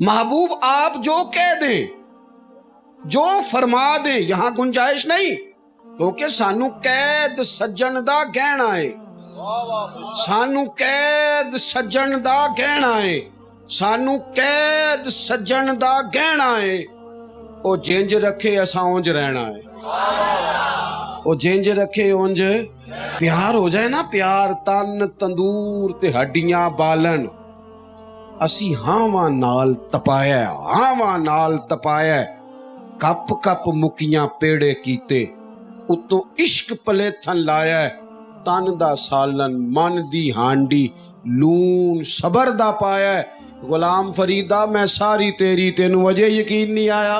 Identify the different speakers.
Speaker 1: महबूब आप जो कह दे, जो फरमा दे, यहां गुंजाइश नहीं, क्योंकि सानू कैद सज्जन दा गहना है, सानू कैद सज्जन दा गहना है, सानू कैद सज्जन दा गहना है। ओ जिंज रखे असा उंज रहना है, ओ जिंज रखे उंज। प्यार हो जाए ना, प्यार तन तंदूर ते हड्डियां बालन। असी हावां नाल तपाया, हावां नाल तपाया, कप कप मुकियां पेड़े कीते, उतों इश्क पलेथन लाया, तन दा सालन मन दी हांडी लून सबर दा पाया। गुलाम फरीदा मैं सारी तेरी, तेनू अजे यकीन नहीं आया।